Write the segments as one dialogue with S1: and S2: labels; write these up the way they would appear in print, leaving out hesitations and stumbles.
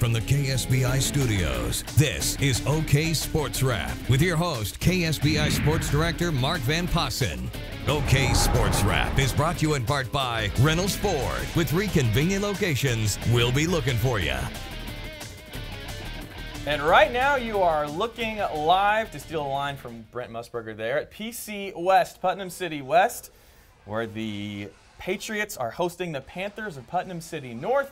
S1: from the KSBI studios, this is OK Sports Wrap with your host, KSBI Sports Director Mark Van Passen. OK Sports Wrap is brought to you in part by Reynolds Ford. With 3 convenient locations, we'll be looking for you.
S2: And right now you are looking live, to steal a line from Brent Musburger there, at PC West, Putnam City West, where the Patriots are hosting the Panthers of Putnam City North.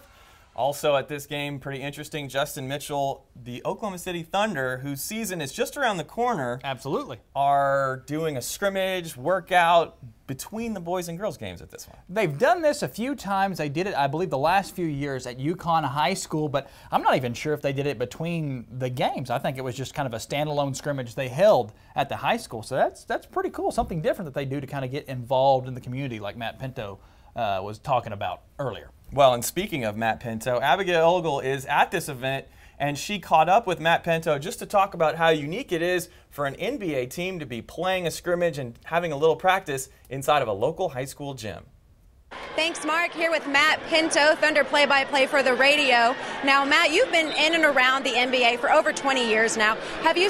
S2: Also at this game, pretty interesting, Justin Mitchell, the Oklahoma City Thunder, whose season is just around the corner.
S3: Absolutely.
S2: Are doing a scrimmage workout between the boys and girls games at this one.
S3: They've done this a few times. They did it, I believe, the last few years at Yukon High School, but I'm not even sure if they did it between the games. I think it was just kind of a standalone scrimmage they held at the high school. So that's pretty cool, something different that they do to kind of get involved in the community like Matt Pinto was talking about earlier.
S2: Well, and speaking of Matt Pinto, Abigail Ogle is at this event, and she caught up with Matt Pinto just to talk about how unique it is for an NBA team to be playing a scrimmage and having a little practice inside of a local high school gym.
S4: Thanks, Mark. Here with Matt Pinto, Thunder play-by-play for the radio. Now, Matt, you've been in and around the NBA for over 20 years now. Have you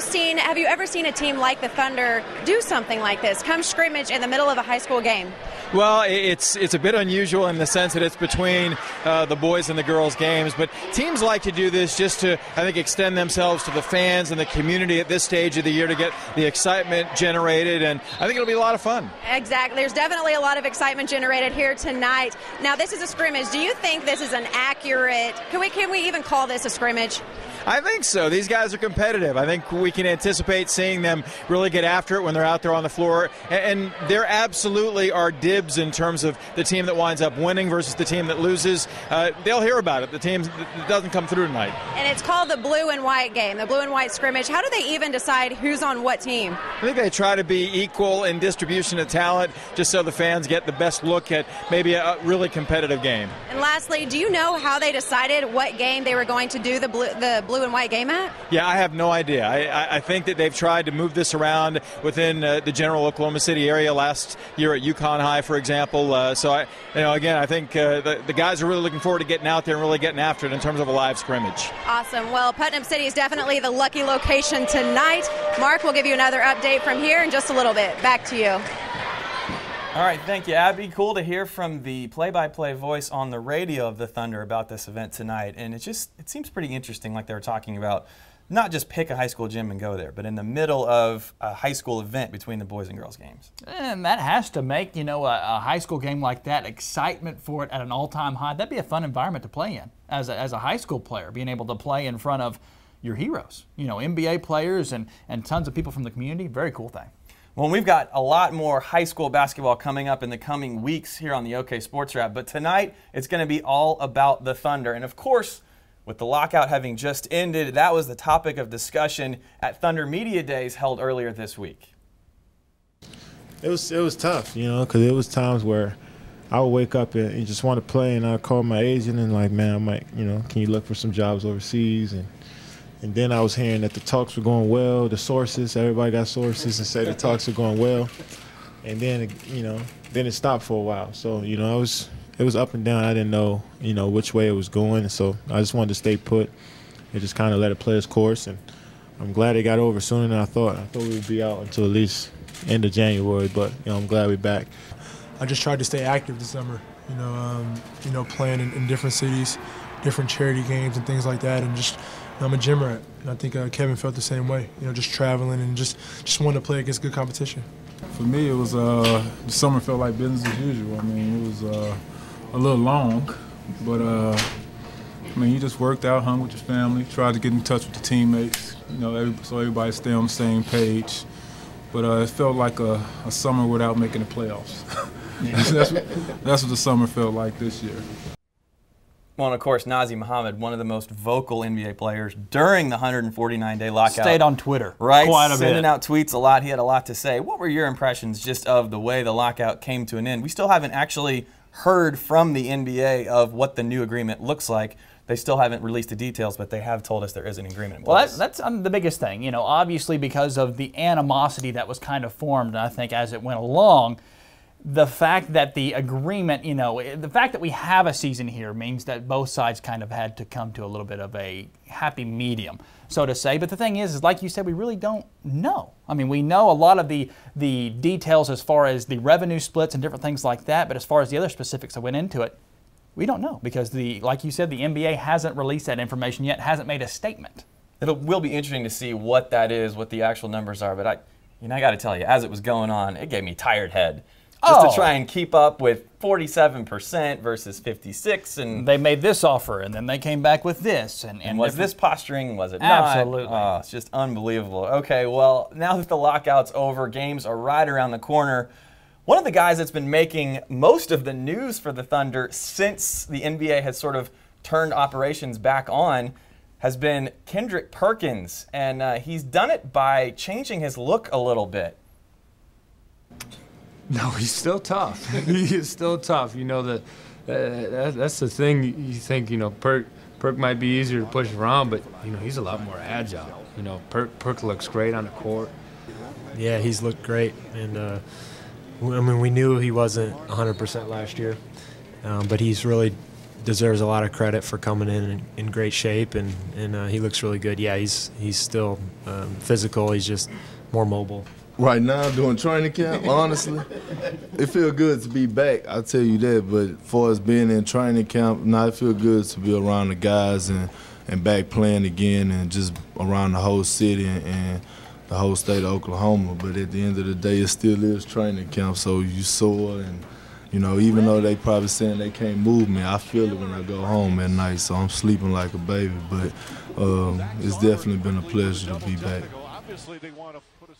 S4: ever seen a team like the Thunder do something like this, come scrimmage in the middle of a high school game?
S5: Well, it's a bit unusual in the sense that it's between the boys and the girls games, but teams like to do this just to, I think, extend themselves to the fans and the community at this stage of the year to get the excitement generated, and I think it'll be a lot of fun.
S4: Exactly. There's definitely a lot of excitement generated here tonight. Now, this is a scrimmage. Do you think this is an accurate, can we even call this a scrimmage?
S5: I think so. These guys are competitive. I think we can anticipate seeing them really get after it when they're out there on the floor. And there absolutely are dibs in terms of the team that winds up winning versus the team that loses. They'll hear about it, the team that doesn't come through tonight. And
S4: it's called the blue and white game, the blue and white scrimmage. How do they even decide who's on what team?
S5: I think they try to be equal in distribution of talent just so the fans get the best look at maybe a really competitive game.
S4: And lastly, do you know how they decided what game they were going to do the blue and white game at?
S5: Yeah, I have no idea. I think that they've tried to move this around within the general Oklahoma City area last year at Yukon High, for example. Again, I think the guys are really looking forward to getting out there and really getting after it in terms of a live scrimmage.
S4: Awesome. Well, Putnam City is definitely the lucky location tonight. Mark will give you another update from here in just a little bit. Back to you.
S2: All right, thank you, Abby. Cool to hear from the play-by-play voice on the radio of the Thunder about this event tonight. And it seems pretty interesting, like they were talking about, not just pick a high school gym and go there, but in the middle of a high school event between the boys and girls games.
S3: And that has to make, a high school game like that, excitement for it at an all-time high. That'd be a fun environment to play in as a high school player, being able to play in front of your heroes, NBA players and tons of people from the community. Very cool thing.
S2: Well, we've got a lot more high school basketball coming up in the coming weeks here on the OK Sports Wrap, but tonight it's going to be all about the Thunder. And of course, with the lockout having just ended, that was the topic of discussion at Thunder Media Days held earlier this week.
S6: It was tough, because it was times where I would wake up and just want to play, and I'd call my agent and like, man, I might, can you look for some jobs overseas? And then I was hearing that the talks were going well, the sources, everybody got sources and said the talks were going well. And then, then it stopped for a while. So, it was up and down. I didn't know, which way it was going. And so I just wanted to stay put and just kind of let it play its course. And I'm glad it got over sooner than I thought. I thought we would be out until at least end of January, but, I'm glad we're back.
S7: I just tried to stay active this summer, playing in different cities, different charity games and things like that, and just I'm a gym rat, and I think Kevin felt the same way. Just traveling and just wanted to play against good competition.
S8: For me, it was the summer felt like business as usual. I mean, it was a little long, but you just worked out, hung with your family, tried to get in touch with the teammates, so everybody stay on the same page. But it felt like a summer without making the playoffs. That's what the summer felt like this year.
S2: Well, and of course, Nazr Mohammed, one of the most vocal NBA players during the 149-day lockout.
S3: Stayed on Twitter
S2: right?
S3: quite a bit.
S2: Sending out tweets a lot. He had a lot to say. What were your impressions just of the way the lockout came to an end? We still haven't actually heard from the NBA of what the new agreement looks like. They still haven't released the details, but they have told us there is an agreement in place.
S3: Well, that's the biggest thing. Obviously because of the animosity that was kind of formed, I think, as it went along, the fact that the agreement, the fact that we have a season here means that both sides kind of had to come to a little bit of a happy medium, so to say. But the thing is like you said, we really don't know. I mean, we know a lot of the details as far as the revenue splits and different things like that, but as far as the other specifics that went into it, we don't know because, like you said, the NBA hasn't released that information yet, hasn't made a statement.
S2: It will be interesting to see what that is, what the actual numbers are. But I got to tell you, as it was going on, it gave me tired head. Just to try and keep up with 47% versus 56%. And
S3: they made this offer, and then they came back with this. And
S2: was this posturing? Was it
S3: absolutely
S2: not? Oh, it's just unbelievable. Okay, well, now that the lockout's over, games are right around the corner. One of the guys that's been making most of the news for the Thunder since the NBA has sort of turned operations back on has been Kendrick Perkins. And he's done it by changing his look a little bit.
S9: No, he's still tough. He is still tough. That's the thing. You think, Perk might be easier to push around, but, he's a lot more agile. Perk looks great on the court.
S10: Yeah, he's looked great. And, we knew he wasn't 100% last year, but he's really deserves a lot of credit for coming in great shape, and he looks really good. Yeah, he's still physical. He's just more mobile.
S11: Right now, doing training camp, honestly, it feels good to be back, I'll tell you that. But as far as being in training camp, it feels good to be around the guys and back playing again and just around the whole city and the whole state of Oklahoma. But at the end of the day, it still is training camp, so you sore. And, even though they probably saying they can't move me, I feel it when I go home at night, so I'm sleeping like a baby. But it's definitely been a pleasure to be back.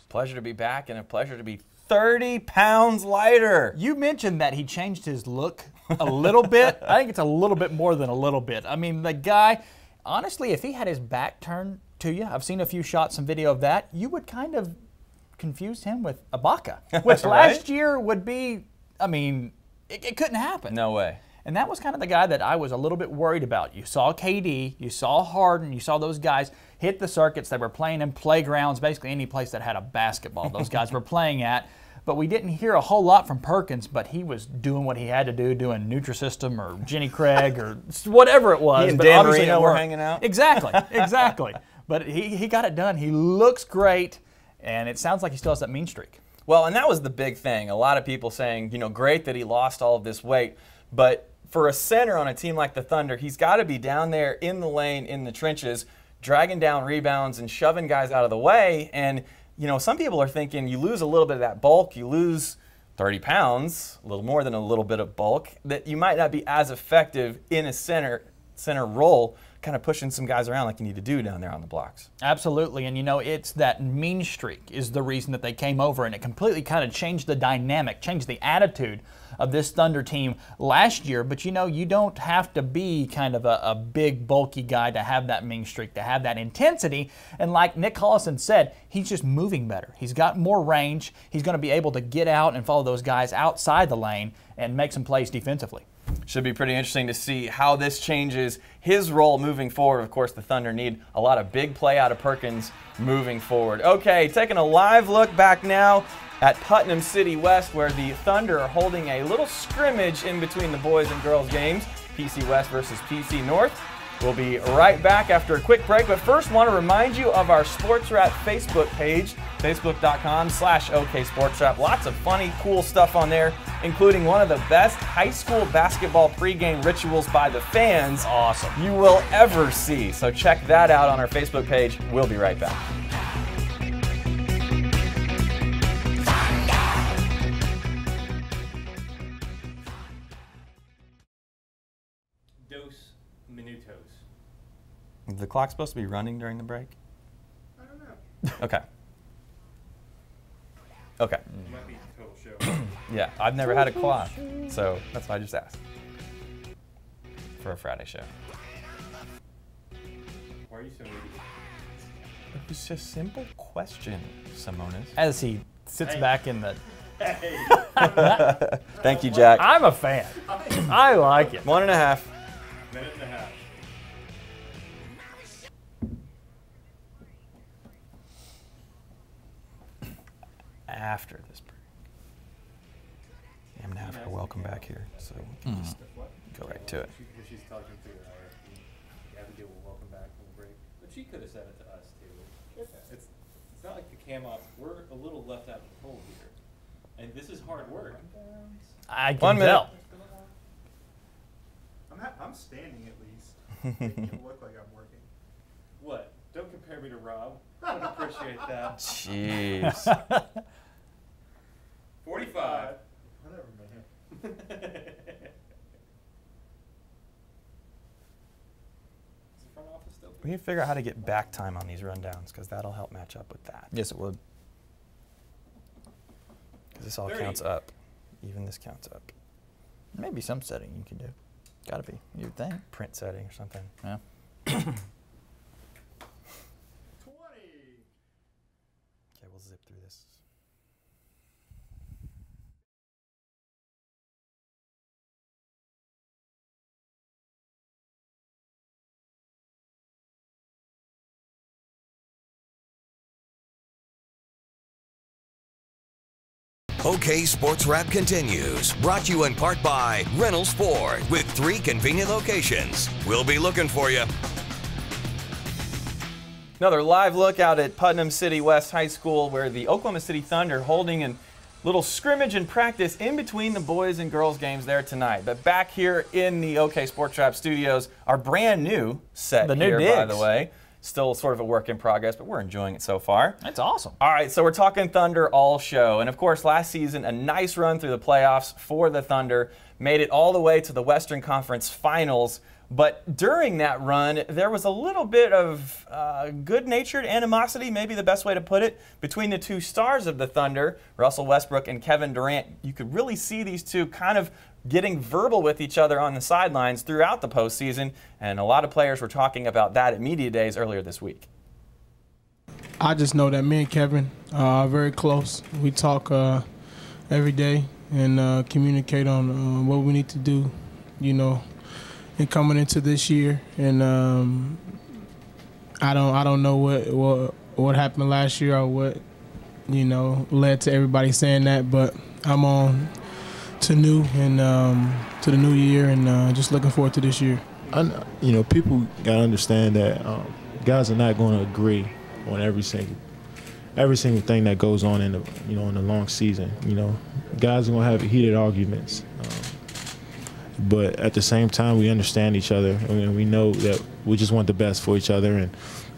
S2: Pleasure to be back and a pleasure to be 30 pounds lighter.
S3: You mentioned that he changed his look a little bit. I think it's a little bit more than a little bit. I mean, the guy, honestly, if he had his back turned to you, I've seen a few shots and video of that, you would kind of confuse him with Ibaka, which last year would be, it couldn't happen.
S2: No way.
S3: And that was kind of the guy that I was a little bit worried about. You saw KD, you saw Harden, you saw those guys hit the circuits. They were playing in playgrounds, basically any place that had a basketball those guys were playing at. But we didn't hear a whole lot from Perkins, but he was doing what he had to do, doing Nutrisystem or Jenny Craig or whatever it was.
S2: He and
S3: but
S2: Dan Marino were hanging out?
S3: Exactly. But he got it done. He looks great, and it sounds like he still has that mean streak.
S2: Well, and that was the big thing. A lot of people saying, great that he lost all of this weight, but for a center on a team like the Thunder, he's got to be down there in the lane, in the trenches, dragging down rebounds and shoving guys out of the way. And, some people are thinking you lose a little bit of that bulk, you lose 30 pounds, a little more than a little bit of bulk, that you might not be as effective in a center role, kind of pushing some guys around like you need to do down there on the blocks.
S3: Absolutely, and it's that mean streak is the reason that they came over, and it completely kind of changed the dynamic, changed the attitude of this Thunder team last year. But you don't have to be kind of a big, bulky guy to have that mean streak, to have that intensity. And like Nick Collison said, he's just moving better. He's got more range. He's going to be able to get out and follow those guys outside the lane and make some plays defensively.
S2: Should be pretty interesting to see how this changes his role moving forward. Of course, the Thunder need a lot of big play out of Perkins moving forward. Okay, taking a live look back now at Putnam City West, where the Thunder are holding a little scrimmage in between the boys and girls games, PC West versus PC North. We'll be right back after a quick break, but first want to remind you of our Sports Wrap Facebook page, facebook.com/OKSportsWrap. Lots of funny, cool stuff on there, including one of the best high school basketball pregame rituals by the fans you will ever see. So check that out on our Facebook page. We'll be right back. Is the clock supposed to be running during the break?
S12: I don't know.
S2: Okay. Okay.
S12: It might be total show.
S2: Yeah, I've never had a clock, so that's why I just asked. For a Friday show.
S12: Why are you so needy?
S2: It was just a simple question, Simonis.
S3: As he sits back in the...
S12: Hey.
S2: Thank you, Jack.
S3: I'm a fan. I like it.
S2: 1.5.
S12: Minute and a half.
S2: After this break. welcome back here, so we can just go right to it.
S12: She's talking to Abigail will welcome back from the break. But she could have said it to us too. It's not like the cam ops. We're a little left out of the cold here. And this is hard work.
S3: I can
S2: 1 minute.
S3: tell.
S12: I'm standing at least. Making it look like I'm working. What? Don't compare me to Rob. I don't appreciate that.
S2: Jeez.
S12: 45.
S11: Whatever, man.
S2: We need to figure out how to get back time on these rundowns, because that'll help match up with that.
S3: Yes, it would.
S2: Because this all
S12: 30.
S2: counts up. Even this counts up.
S3: Maybe some setting you can do. Got to be. You'd think.
S2: Print setting or something.
S3: Yeah.
S12: 20.
S2: Okay, we'll zip through this.
S1: OK Sports Wrap continues. Brought to you in part by Reynolds Ford with 3 convenient locations. We'll be looking for you.
S2: Another live look out at Putnam City West High School, where the Oklahoma City Thunder holding a little scrimmage and practice in between the boys and girls games there tonight. But back here in the OK Sports Wrap studios, our brand new set
S3: The new
S2: here, by
S3: digs.
S2: the way. Still sort of a work in progress, but we're enjoying it so far.
S3: That's awesome.
S2: All right, so we're talking Thunder all show. And of course, last season, a nice run through the playoffs for the Thunder. Made it all the way to the Western Conference Finals. But during that run, there was a little bit of good-natured animosity, maybe the best way to put it, between the two stars of the Thunder, Russell Westbrook and Kevin Durant. You could really see these two kind of getting verbal with each other on the sidelines throughout the postseason, and a lot of players were talking about that at media days earlier this week.
S13: I just know that me and Kevin are very close. We talk every day and communicate on what we need to do, you know, and coming into this year. And I don't know what happened last year or what, you know, led to everybody saying that, but I'm on to new and to the new year, and just looking forward to this year.
S6: You know, people gotta understand that guys are not going to agree on every single thing that goes on in the long season. You know, guys are gonna have heated arguments, but at the same time, we understand each other, and we know that we just want the best for each other.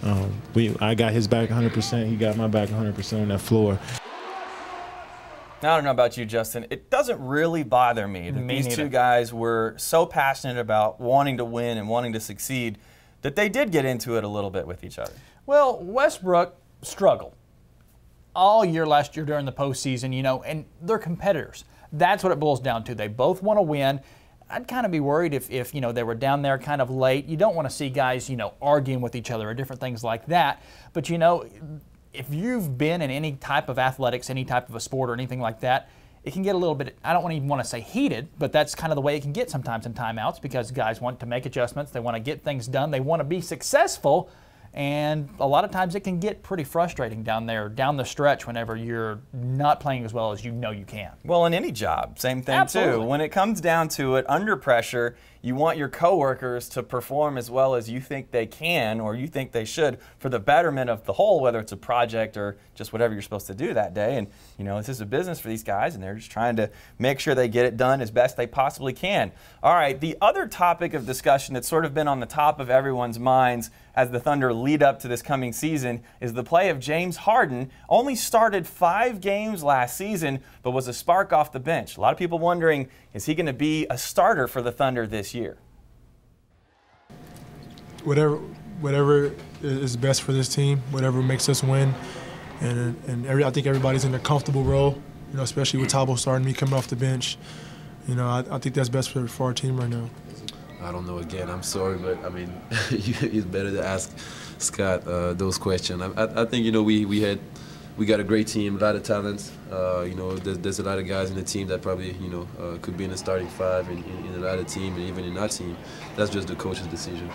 S6: And I got his back 100%. He got my back 100% on that floor.
S2: Now, I don't know about you, Justin. It doesn't really bother me that these two guys were so passionate about wanting to win and wanting to succeed that they did get into it a little bit with each other.
S3: Well, Westbrook struggled all year last year during the postseason, you know, and they're competitors. That's what it boils down to. They both want to win. I'd kind of be worried if you know, they were down there kind of late. You don't want to see guys, you know, arguing with each other or different things like that. But, you know, if you've been in any type of athletics, any type of a sport or anything like that, it can get a little bit, I don't even want to say heated, but that's kind of the way it can get sometimes in timeouts, because guys want to make adjustments. They want to get things done. They want to be successful. And a lot of times it can get pretty frustrating down there, down the stretch, whenever you're not playing as well as you know you can.
S2: Well, in any job, same thing
S3: Absolutely.
S2: too. When it comes down to it, under pressure, you want your coworkers to perform as well as you think they can or you think they should for the betterment of the whole, whether it's a project or just whatever you're supposed to do that day. And, you know, this is a business for these guys, and they're just trying to make sure they get it done as best they possibly can. All right, the other topic of discussion that's sort of been on the top of everyone's minds as the Thunder lead up to this coming season is the play of James Harden. Only started 5 games last season, but was a spark off the bench. A lot of people wondering, is he going to be a starter for the Thunder this year?
S7: Whatever is best for this team, whatever makes us win, and I think everybody's in a comfortable role. You know, especially with Tabo starting, me coming off the bench. You know, I think that's best for our team right now.
S14: I don't know. Again, I'm sorry, but I mean, it's better to ask Scott those questions. I think, you know, we got a great team, a lot of talents. You know, there's a lot of guys in the team that probably, you know, could be in the starting 5 in a lot of team and even in our team. That's just the coach's decision.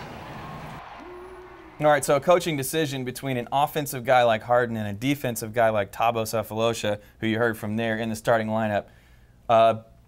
S2: All right, so a coaching decision between an offensive guy like Harden and a defensive guy like Thabo Sefolosha, who you heard from there in the starting lineup.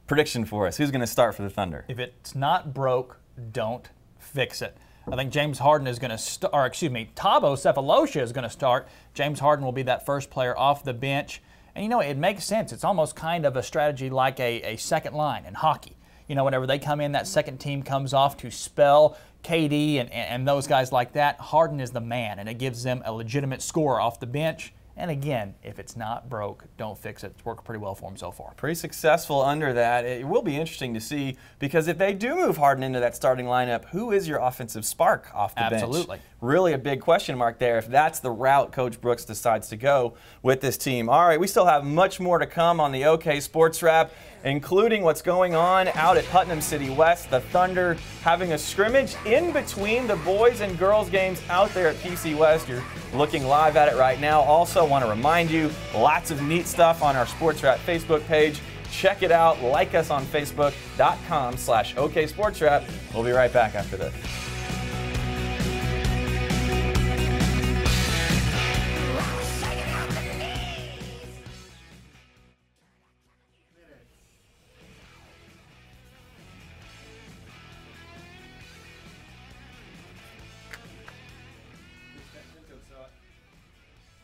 S2: prediction for us. Who's going to start for the Thunder?
S3: If it's not broke, don't fix it. I think James Harden is going to start, or excuse me, Thabo Sefolosha is going to start. James Harden will be that first player off the bench. And, you know, it makes sense. It's almost kind of a strategy like a second line in hockey. You know, whenever they come in, that second team comes off to spell KD and those guys like that. Harden is the man, and it gives them a legitimate scorer off the bench. And again, if it's not broke, don't fix it. It's worked pretty well for him so far.
S2: Pretty successful under that. It will be interesting to see, because if they do move Harden into that starting lineup, who is your offensive spark off the bench?
S3: Absolutely.
S2: Really a big question mark there if that's the route Coach Brooks decides to go with this team. All right, we still have much more to come on the OK Sports Wrap, including what's going on out at Putnam City West. The Thunder having a scrimmage in between the boys and girls games out there at PC West. You're looking live at it right now. Also want to remind you, lots of neat stuff on our Sports Wrap Facebook page. Check it out. Like us on Facebook.com/OK Sports Wrap. We'll be right back after this.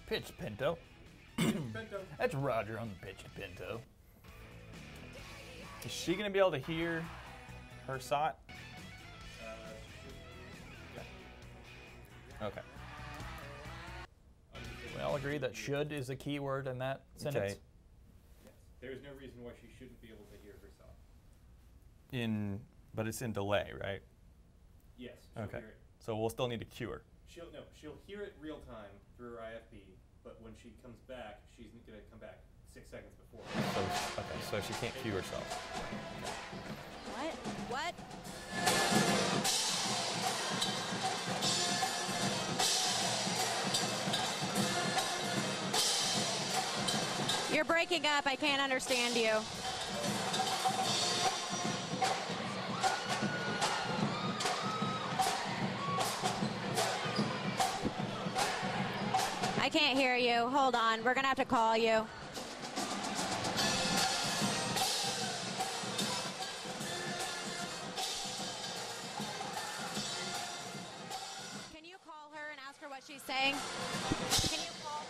S3: Pitch to Pinto. That's Roger on the pitch to Pinto.
S2: Is she going to be able to hear her shot? Okay.
S3: We all agree that should is a key word in that sentence.
S2: Okay.
S12: Yes. There is no reason why she shouldn't be able to hear her shot.
S2: But it's in delay, right?
S12: Yes. She'll
S2: Okay.
S12: hear it.
S2: So we'll still need to cue her.
S12: She'll hear it real time through her IFB, but when she comes back, she's going to come back 6 seconds before.
S2: So she can't cue herself.
S4: What? You're breaking up. I can't understand you. I can't hear you. Hold on. We're going to have to call you. Can you call her and ask her what she's saying? Can you call?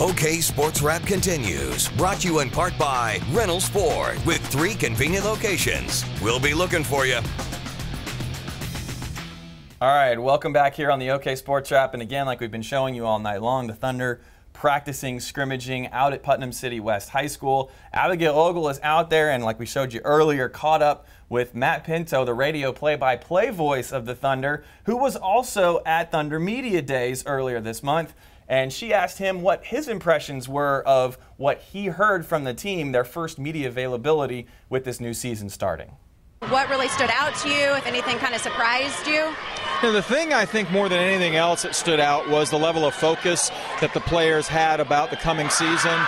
S1: OK Sports Wrap continues. Brought to you in part by Reynolds Ford with 3 convenient locations. We'll be looking for you.
S2: All right, welcome back here on the OK Sports Wrap. And again, like we've been showing you all night long, the Thunder practicing, scrimmaging out at Putnam City West High School. Abigail Ogle is out there, and like we showed you earlier, caught up with Matt Pinto, the radio play-by-play voice of the Thunder, who was also at Thunder Media Days earlier this month. And she asked him what his impressions were of what he heard from the team, their first media availability with this new season starting.
S4: What really stood out to you, if anything kind of surprised you?
S5: You know, the thing I think more than anything else that stood out was the level of focus that the players had about the coming season,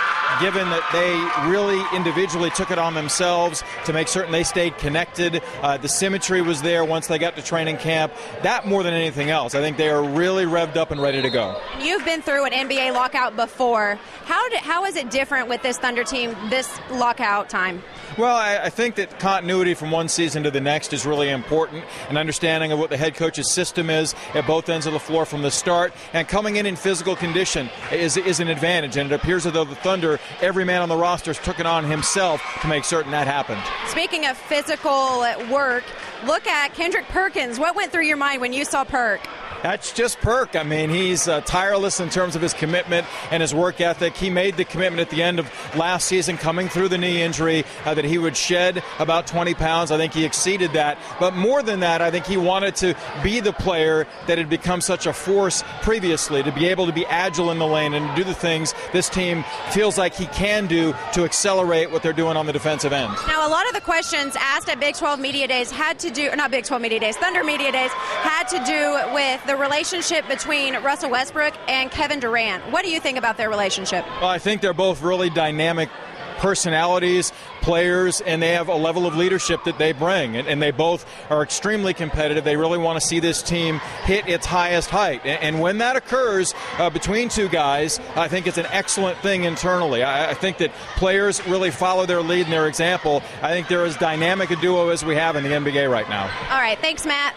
S5: given that they really individually took it on themselves to make certain they stayed connected. The symmetry was there once they got to training camp. That more than anything else, I think they are really revved up and ready to go.
S4: You've been through an NBA lockout before. How is it different with this Thunder team this lockout time?
S5: Well, I think that continuity from one season to the next is really important, an understanding of what the head coach's system is at both ends of the floor from the start, and coming in physical condition is an advantage, and it appears as though the Thunder, every man on the roster took it on himself to make certain that happened.
S4: Speaking of physical work, look at Kendrick Perkins. What went through your mind when you saw Perk?
S5: That's just Perk. I mean, he's tireless in terms of his commitment and his work ethic. He made the commitment at the end of last season, coming through the knee injury, that he would shed about 20 pounds. I think he exceeded that. But more than that, I think he wanted to be the player that had become such a force previously, to be able to be agile in the lane and to do the things this team feels like he can do to accelerate what they're doing on the defensive end.
S4: Now, a lot of the questions asked at Big 12 Media Days had to do, or not Big 12 Media Days, Thunder Media Days, had to do with the relationship between Russell Westbrook and Kevin Durant. What do you think about their relationship?
S5: Well, I think they're both really dynamic personalities, players, and they have a level of leadership that they bring. And they both are extremely competitive. They really want to see this team hit its highest height. And when that occurs between two guys, I think it's an excellent thing internally. I think that players really follow their lead and their example. I think they're as dynamic a duo as we have in the NBA right now.
S4: All right, thanks, Matt.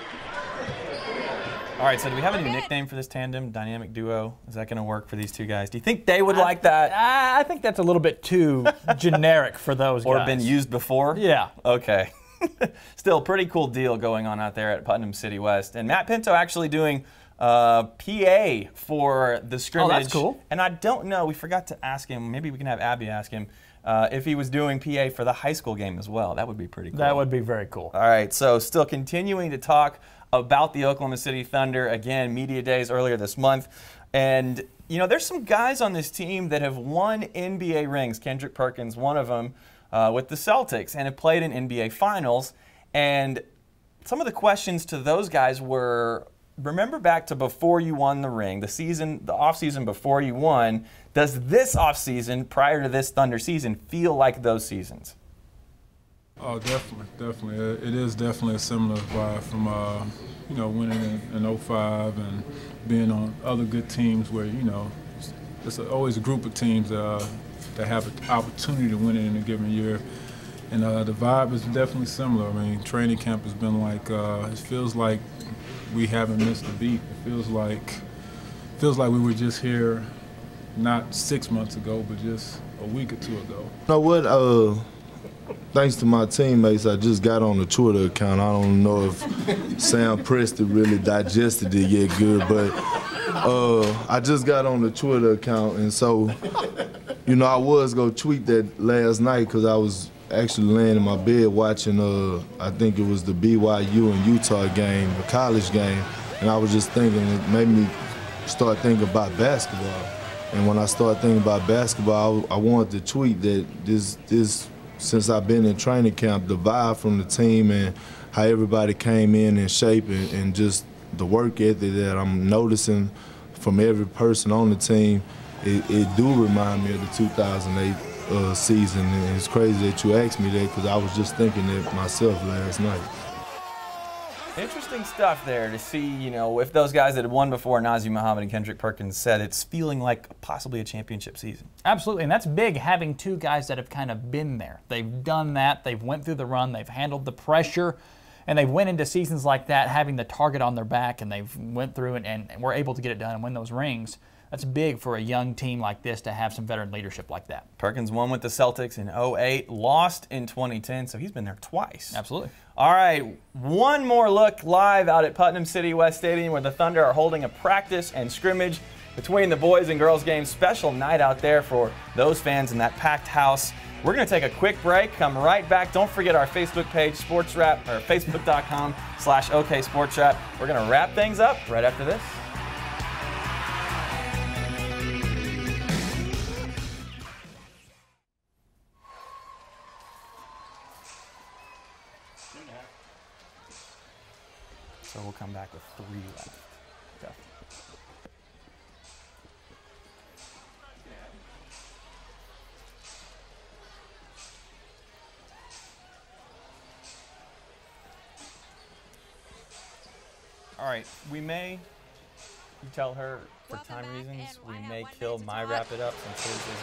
S2: All right, so do we have any nickname for this tandem, dynamic duo? Is that going to work for these two guys? Do you think they would like that?
S3: I think that's a little bit too generic for those guys.
S2: Or been used before?
S3: Yeah.
S2: Okay. Still, pretty cool deal going on out there at Putnam City West. And Matt Pinto actually doing PA for the scrimmage.
S3: Oh, that's cool.
S2: And I don't know, we forgot to ask him, maybe we can have Abby ask him, if he was doing PA for the high school game as well. That would be pretty cool.
S3: That would be very cool.
S2: All right, so still continuing to talk about the Oklahoma City Thunder. Again, media days earlier this month. And, you know, there's some guys on this team that have won NBA rings. Kendrick Perkins, one of them, with the Celtics, and have played in NBA Finals. And some of the questions to those guys were, remember back to before you won the ring, the offseason before you won, does this offseason, prior to this Thunder season, feel like those seasons?
S8: Oh, definitely. It is definitely a similar vibe from, you know, winning in 05 and being on other good teams where, you know, it's always a group of teams that have an opportunity to win it in a given year. And the vibe is definitely similar. I mean, training camp has been like, it feels like we haven't missed a beat. It feels like we were just here not 6 months ago, but just a week or two ago.
S11: You know what? Thanks to my teammates, I just got on the Twitter account. I don't know if Sam Preston really digested it yet good, but I just got on the Twitter account, and so, you know, I was going to tweet that last night because I was actually laying in my bed watching, I think it was the BYU and Utah game, the college game, and I was just thinking, it made me start thinking about basketball. And when I started thinking about basketball, I wanted to tweet that this since I've been in training camp, the vibe from the team and how everybody came in shape and just the work ethic that I'm noticing from every person on the team, it do remind me of the 2008 season. And it's crazy that you asked me that because I was just thinking that myself last night.
S2: Interesting stuff there to see, you know, if those guys that had won before, Nazir Muhammad and Kendrick Perkins, said it's feeling like possibly a championship season.
S3: Absolutely, and that's big, having two guys that have kind of been there. They've done that, they've went through the run, they've handled the pressure, and they went into seasons like that having the target on their back, and they've went through and were able to get it done and win those rings. That's big for a young team like this to have some veteran leadership like that.
S2: Perkins won with the Celtics in 08, lost in 2010, so he's been there twice.
S3: Absolutely.
S2: All right, one more look live out at Putnam City West Stadium where the Thunder are holding a practice and scrimmage between the boys and girls games. Special night out there for those fans in that packed house. We're going to take a quick break, come right back. Don't forget our Facebook page, Sports Wrap, or facebook.com/OKSportsWrap. We're going to wrap things up right after this. So we'll come back with 3 left. Go. All right, we may, you tell her for time reasons, we may kill my wrap it up since his isn't.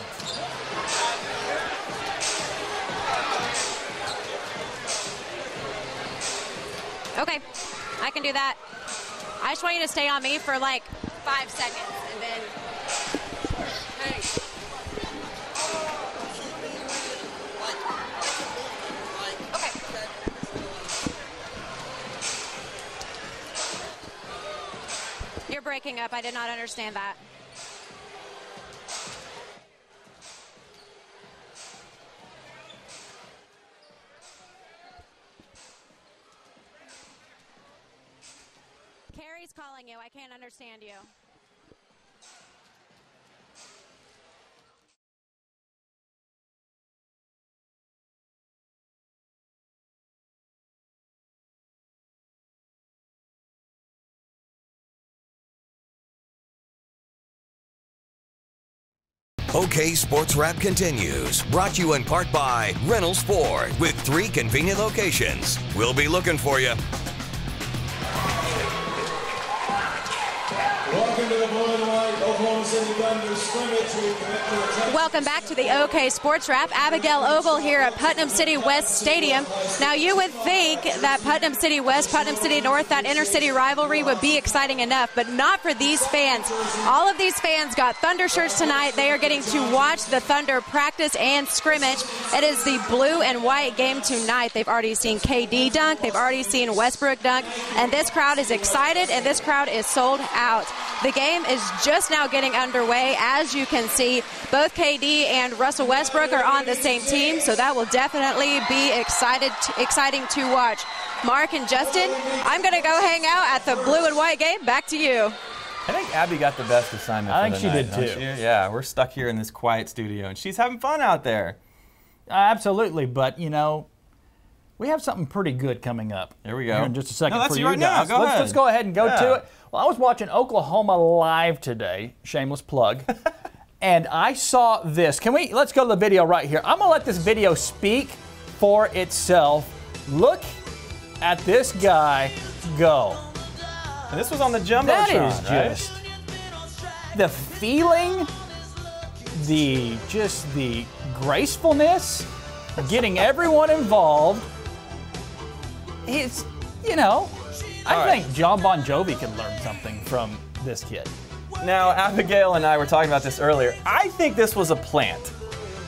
S4: Okay, I can do that. I just want you to stay on me for like 5 seconds and then. Hey. Okay. breaking up. I did not understand that. Carrie's calling you. I can't understand you.
S1: OK Sports Wrap continues. Brought to you in part by Reynolds Ford with 3 convenient locations. We'll be looking for you.
S15: Welcome to the Blue and White Oklahoma City Thunder scrimmage.
S4: Welcome back to the OK Sports Wrap. Abigail Ogle here at Putnam City West Stadium. Now, you would think that Putnam City West, Putnam City North, that inter-city rivalry would be exciting enough, but not for these fans. All of these fans got Thunder shirts tonight. They are getting to watch the Thunder practice and scrimmage. It is the blue and white game tonight. They've already seen KD dunk. They've already seen Westbrook dunk. And this crowd is excited, and this crowd is sold out. The game is just now getting underway. As you can see, both KD and Russell Westbrook are on the same team, so that will definitely be exciting to watch. Mark and Justin, I'm going to go hang out at the blue and white game. Back to you.
S2: I think Abby got the best assignment
S3: I
S2: for
S3: think
S2: the
S3: she
S2: night,
S3: did
S2: don't
S3: too.
S2: you? Yeah, we're stuck here in this quiet studio, and she's having fun out there.
S3: Absolutely, but, you know, we have something pretty good coming up.
S2: Here we go.
S3: Here in just a second
S2: No, that's
S3: for
S2: you
S3: you
S2: right now.
S3: guys.
S2: Go ahead.
S3: Let's go ahead and go
S2: Yeah.
S3: to it. Well, I was watching Oklahoma Live today, shameless plug, and I saw this. Let's go to the video right here. I'm going to let this video speak for itself. Look at this guy go.
S2: And this was on the Jumbotron,
S3: That is
S2: right?
S3: just the feeling, the gracefulness, getting everyone involved. It's, you know, I think John Bon Jovi could learn something from this kid.
S2: Now, Abigail and I were talking about this earlier. I think this was a plant.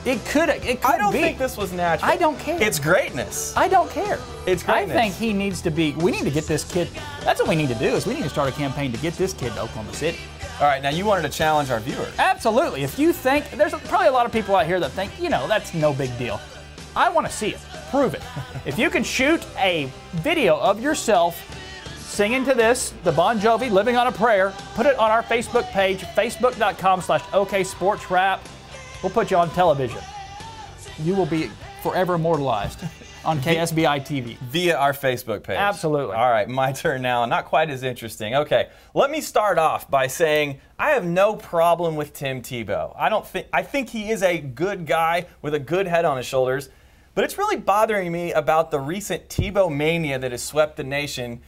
S3: It could
S2: I don't think this was natural.
S3: I don't care.
S2: It's greatness.
S3: I don't care.
S2: It's greatness.
S3: I think he needs to be, we need to get this kid, that's what we need to do, is we need to start a campaign to get this kid to Oklahoma City.
S2: All right, now you wanted to challenge our viewers.
S3: Absolutely. If you think, there's probably a lot of people out here that think, you know, that's no big deal. I want to see it. Prove it. If you can shoot a video of yourself singing to this, the Bon Jovi, Living on a Prayer, put it on our Facebook page, facebook.com/OKSportsWrap. We'll put you on television. You will be forever immortalized on KSBI TV.
S2: Via our Facebook page.
S3: Absolutely.
S2: All right, my turn now. Not quite as interesting. Okay, let me start off by saying I have no problem with Tim Tebow. I think he is a good guy with a good head on his shoulders, but it's really bothering me about the recent Tebow mania that has swept the nation.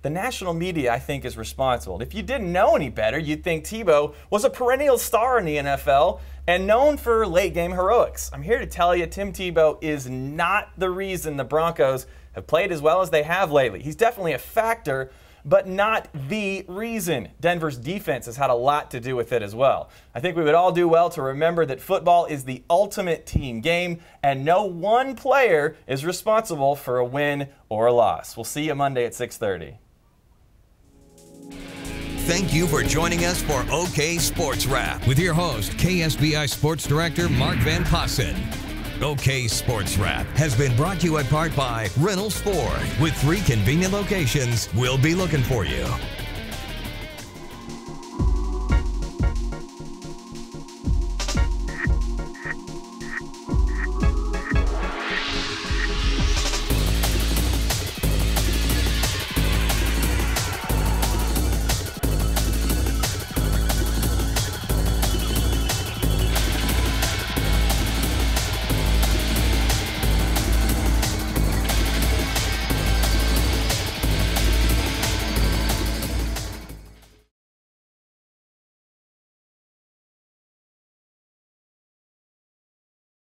S2: The national media, I think, is responsible. If you didn't know any better, you'd think Tebow was a perennial star in the NFL and known for late-game heroics. I'm here to tell you, Tim Tebow is not the reason the Broncos have played as well as they have lately. He's definitely a factor, but not the reason. Denver's defense has had a lot to do with it as well. I think we would all do well to remember that football is the ultimate team game, and no one player is responsible for a win or a loss. We'll see you Monday at 6:30.
S1: Thank you for joining us for OK Sports Wrap with your host, KSBI Sports Director Mark Van Passen. OK Sports Wrap has been brought to you in part by Reynolds Ford with 3 convenient locations. We'll be looking for you.